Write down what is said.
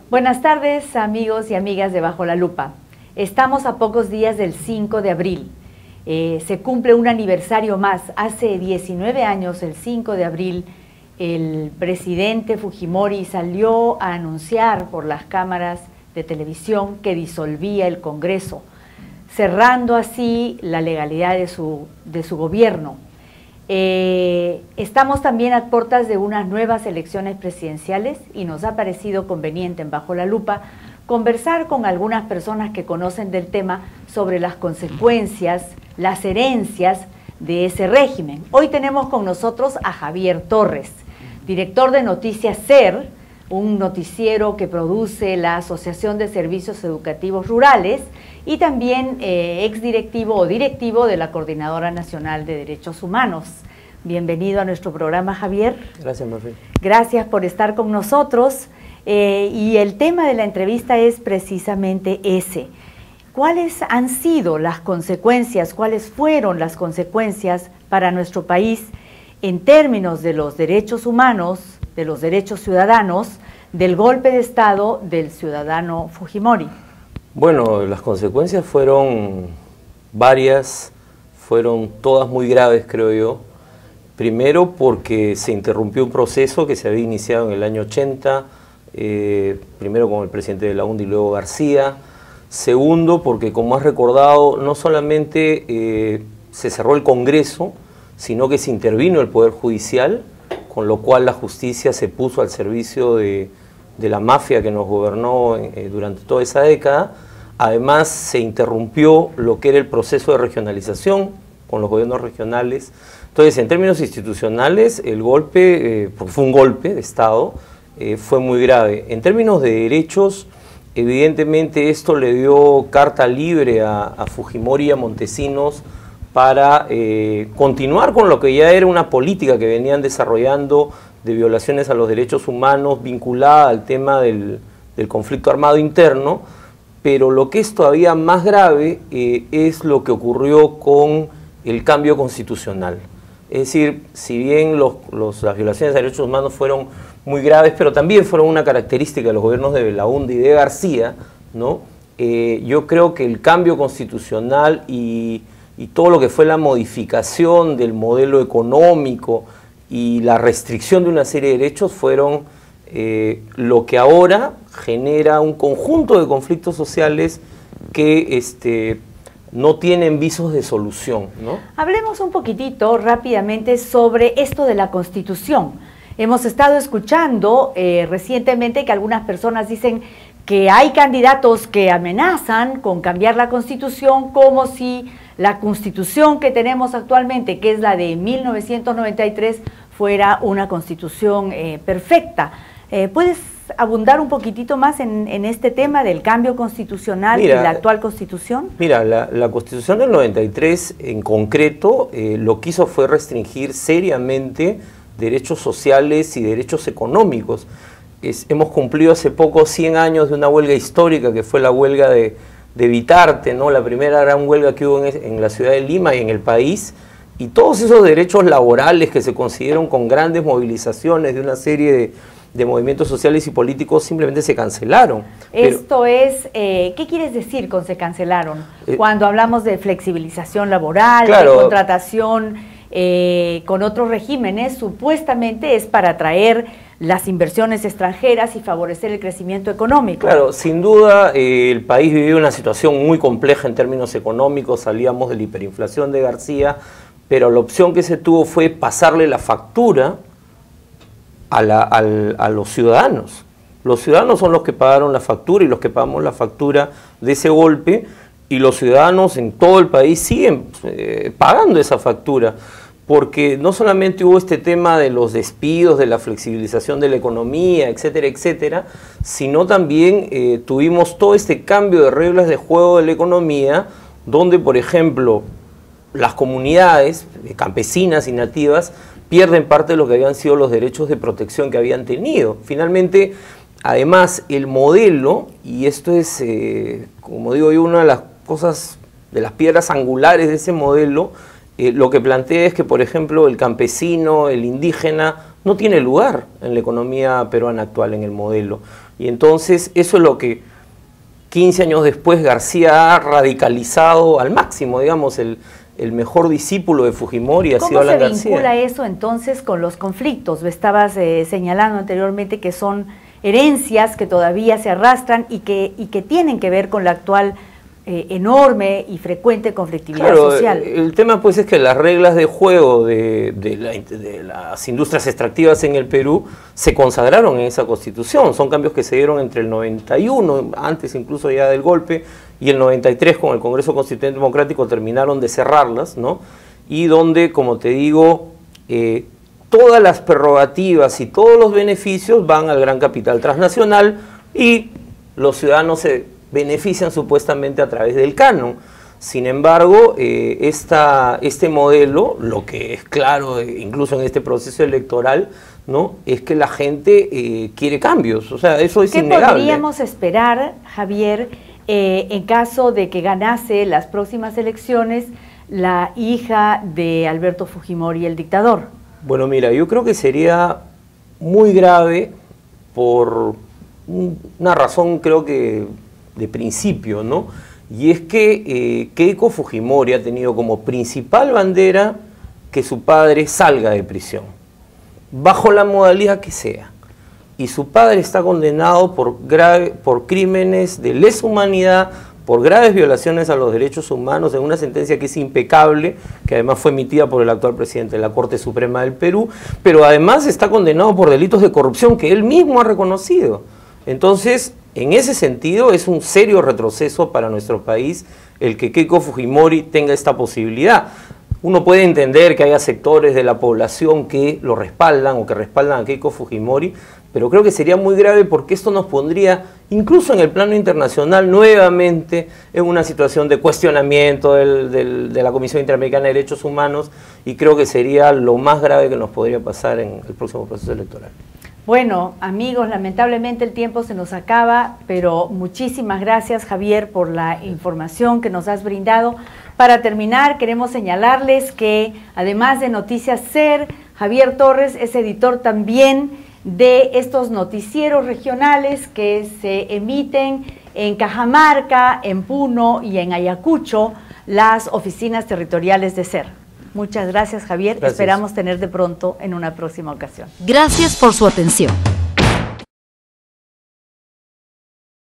Buenas tardes, amigos y amigas de Bajo la Lupa. Estamos a pocos días del 5 de abril. Se cumple un aniversario más. Hace 19 años, el 5 de abril, el presidente Fujimori salió a anunciar por las cámaras de televisión que disolvía el Congreso, cerrando así la legalidad de su gobierno. Estamos también a puertas de unas nuevas elecciones presidenciales y nos ha parecido conveniente en Bajo la Lupa conversar con algunas personas que conocen del tema sobre las consecuencias, las herencias de ese régimen. Hoy tenemos con nosotros a Javier Torres, director de Noticias SER, un noticiero que produce la Asociación de Servicios Educativos Rurales, y también exdirectivo o directivo de la Coordinadora Nacional de Derechos Humanos. Bienvenido a nuestro programa, Javier. Gracias, Marfil. Gracias por estar con nosotros. Y el tema de la entrevista es precisamente ese. ¿Cuáles han sido las consecuencias, cuáles fueron las consecuencias para nuestro país en términos de los derechos humanos, de los derechos ciudadanos, del golpe de Estado del ciudadano Fujimori? Bueno, las consecuencias fueron varias, fueron todas muy graves, creo yo. Primero porque se interrumpió un proceso que se había iniciado en el año 80, primero con el presidente de la UNDI y luego García. Segundo porque, como has recordado, no solamente se cerró el Congreso, sino que se intervino el Poder Judicial, con lo cual la justicia se puso al servicio de la mafia que nos gobernó durante toda esa década. Además, se interrumpió lo que era el proceso de regionalización con los gobiernos regionales. Entonces, en términos institucionales, el golpe, porque fue un golpe de Estado, fue muy grave. En términos de derechos, evidentemente esto le dio carta libre a Fujimori y a Montesinos para continuar con lo que ya era una política que venían desarrollando de violaciones a los derechos humanos vinculada al tema del conflicto armado interno, pero lo que es todavía más grave es lo que ocurrió con el cambio constitucional. Es decir, si bien las violaciones de derechos humanos fueron muy graves, pero también fueron una característica de los gobiernos de Belaúnde y de García, ¿no? Yo creo que el cambio constitucional y todo lo que fue la modificación del modelo económico y la restricción de una serie de derechos fueron lo que ahora genera un conjunto de conflictos sociales que no tienen visos de solución, ¿no? Hablemos un poquitito rápidamente sobre esto de la Constitución. Hemos estado escuchando recientemente que algunas personas dicen que hay candidatos que amenazan con cambiar la Constitución, como si la Constitución que tenemos actualmente, que es la de 1993, fuera una Constitución perfecta. ¿Puedes abundar un poquitito más en este tema del cambio constitucional y la actual Constitución? Mira, la Constitución del 93 en concreto lo que hizo fue restringir seriamente derechos sociales y derechos económicos. Hemos cumplido hace poco 100 años de una huelga histórica que fue la huelga de Vitarte, ¿no? La primera gran huelga que hubo en la ciudad de Lima y en el país, y todos esos derechos laborales que se consiguieron con grandes movilizaciones de una serie de movimientos sociales y políticos simplemente se cancelaron. Esto es, ¿qué quieres decir con se cancelaron? Cuando hablamos de flexibilización laboral, claro, de contratación con otros regímenes, supuestamente es para atraer las inversiones extranjeras y favorecer el crecimiento económico. Claro, sin duda el país vivía una situación muy compleja en términos económicos, salíamos de la hiperinflación de García, pero la opción que se tuvo fue pasarle la factura a los ciudadanos. Los ciudadanos son los que pagaron la factura y los que pagamos la factura de ese golpe, y los ciudadanos en todo el país siguen pagando esa factura, porque no solamente hubo este tema de los despidos, de la flexibilización de la economía, etcétera, etcétera, sino también tuvimos todo este cambio de reglas de juego de la economía, donde, por ejemplo, las comunidades campesinas y nativas pierden parte de lo que habían sido los derechos de protección que habían tenido. Finalmente, además, el modelo, y esto es, como digo yo, una de las cosas, de las piedras angulares de ese modelo, lo que plantea es que, por ejemplo, el campesino, el indígena, no tiene lugar en la economía peruana actual, en el modelo. Y entonces eso es lo que 15 años después García ha radicalizado al máximo, digamos, el mejor discípulo de Fujimori ha sido Alan García. ¿Cómo se vincula eso entonces con los conflictos? Estabas señalando anteriormente que son herencias que todavía se arrastran y que tienen que ver con la actual enorme y frecuente conflictividad social. El tema pues es que las reglas de juego de las industrias extractivas en el Perú se consagraron en esa Constitución. Son cambios que se dieron entre el 91, antes incluso ya del golpe, y el 93 con el Congreso Constituyente Democrático terminaron de cerrarlas, ¿no? Y donde, como te digo, todas las prerrogativas y todos los beneficios van al gran capital transnacional y los ciudadanos se benefician supuestamente a través del canon. Sin embargo, este modelo, lo que es claro, incluso en este proceso electoral, ¿no?, es que la gente quiere cambios. O sea, eso es innegable. ¿Qué podríamos esperar, Javier, en caso de que ganase las próximas elecciones la hija de Alberto Fujimori, el dictador? Bueno, mira, yo creo que sería muy grave por una razón, creo que de principio, ¿no? Y es que Keiko Fujimori ha tenido como principal bandera que su padre salga de prisión, bajo la modalidad que sea. Y su padre está condenado por crímenes de lesa humanidad, por graves violaciones a los derechos humanos, en una sentencia que es impecable, que además fue emitida por el actual presidente de la Corte Suprema del Perú, pero además está condenado por delitos de corrupción que él mismo ha reconocido. Entonces, en ese sentido, es un serio retroceso para nuestro país el que Keiko Fujimori tenga esta posibilidad. Uno puede entender que haya sectores de la población que lo respaldan o que respaldan a Keiko Fujimori, pero creo que sería muy grave porque esto nos pondría, incluso en el plano internacional, nuevamente en una situación de cuestionamiento de la Comisión Interamericana de Derechos Humanos, y creo que sería lo más grave que nos podría pasar en el próximo proceso electoral. Bueno, amigos, lamentablemente el tiempo se nos acaba, pero muchísimas gracias, Javier, por la información que nos has brindado. Para terminar, queremos señalarles que, además de Noticias SER, Javier Torres es editor también de estos noticieros regionales que se emiten en Cajamarca, en Puno y en Ayacucho, las oficinas territoriales de SER. Muchas gracias, Javier. Gracias. Esperamos tenerte pronto en una próxima ocasión. Gracias por su atención.